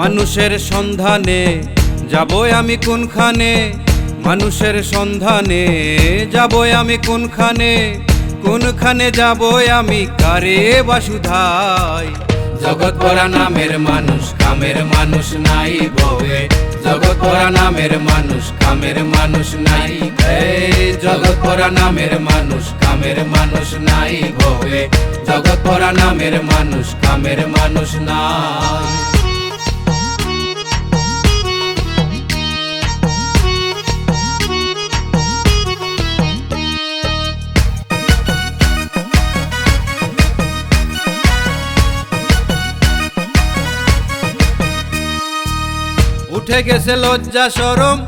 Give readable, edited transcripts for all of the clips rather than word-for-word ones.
মানুষের সন্ধানে যাবই আমি কোনখানে, মানুষের সন্ধানে যাবই আমি কোনখানে, কোনখানে যাবই আমি কারে বাসুধাই। জগৎ ভরা নামের মানুষ, কামের মানুষ নাই ভবে। জগৎ ভরা নামের মানুষ, কামের মানুষ নাই। এই জগৎ ভরা নামের মানুষ, কামের মানুষ নাই ভবে। জগৎ ভরা নামের মানুষ, কামের মানুষ নাই। উঠে গেছে লজ্জা শরম,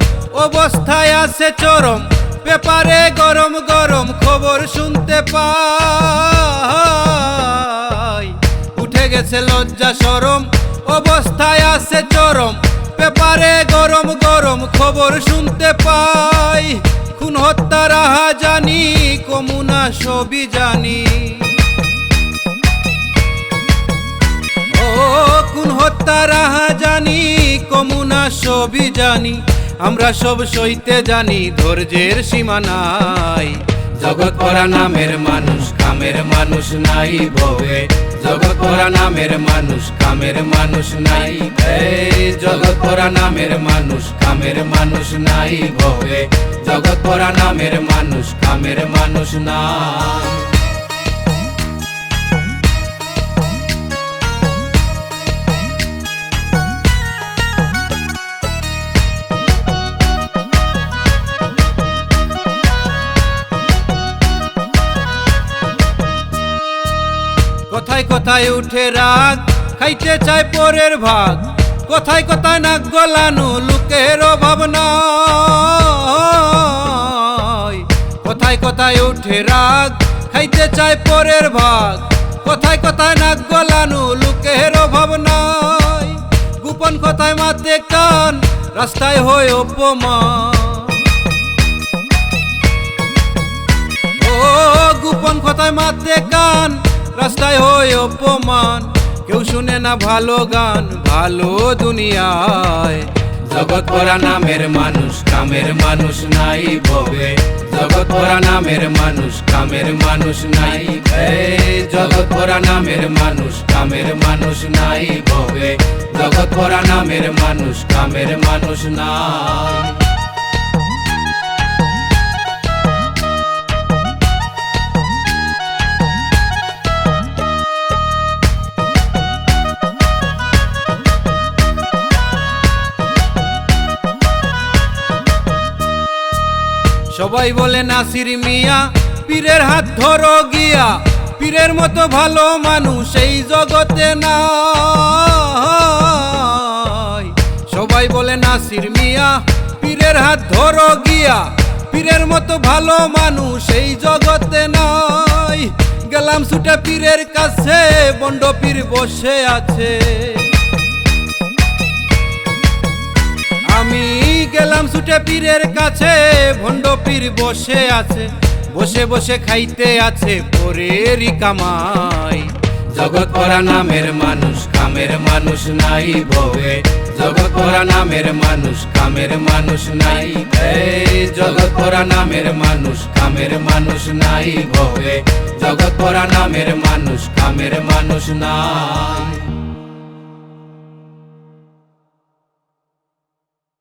অবস্থায় আছে চরম, পেপারে গরম গরম খবর শুনতে পাই। উঠে গেছে লজ্জা শরম, অবস্থায় আছে চরম, পেপারে গরম গরম খবর শুনতে পাই। খুন হত্যা রাহা জানি, কমুনা সবই জানি। খুন হত্যা রাহা জানি, কমুনা সবই জানি। আমরা সব সইতে জানি, ধৈর্যের সীমা নাই। জগৎ ভরা নামের মানুষ, কামের মানুষ নাই ভবে। জগৎ ভরা নামের মানুষ, কামের মানুষ নাই। এই জগৎ ভরা নামের মানুষ, কামের মানুষ নাই ভবে। জগৎ ভরা নামের মানুষ, কামের মানুষ নাই। কথায় কথায় উঠে রাগ, খাইতে চায় পরের ভাগ। কথায় কথায় নাক গলানো, লোকের ভাবনা। কথায় কথায় উঠে রাগ, খাইতে চায় পরের ভাগ। কথায় কথায় নাক গলানো, লোকের ভাবনায়। গোপন কথায় মাতে কান, রাস্তায় হয় অপমান। গোপন কথায় মাতে কান, রাস্তায় হয় অপমান। কেউ শুনে না ভালো গান, ভালো দুনিয়ায়। জগৎ ভরা নামের মানুষ, কামের মানুষ নাই ভবে। জগৎ ভরা নামের মানুষ, কামের মানুষ নাই। এই জগৎ ভরা নামের মানুষ, কামের মানুষ নাই ভবে। জগৎ ভরা নামের মানুষ, কামের মানুষ নাই। সবাই বলে নাসির মিয়া, পীরের হাত ধরো গিয়া। পীরের মতো ভালো মানুষ এই জগতে নাই। সবাই বলে নাসির মিয়া, পীরের হাত ধরো গিয়া। পীরের মতো ভালো মানুষ এই জগতে নাই। গেলাম ছুটে পীরের কাছে, বন্ড পীর বসে আছে। আমি গেলাম ছুটে পীরের কাছে, ভণ্ড পীর বসে আছে। বসে বসে খাইতে আছে পরেরই কামাই। জগৎ ভরা নামের মানুষ, কামের মানুষ নাই ভবে। জগৎ ভরা নামের মানুষ, কামের মানুষ নাই। এই জগৎ ভরা নামের মানুষ, কামের মানুষ নাই ভবে। জগৎ ভরা নামের মানুষ, কামের মানুষ নাই।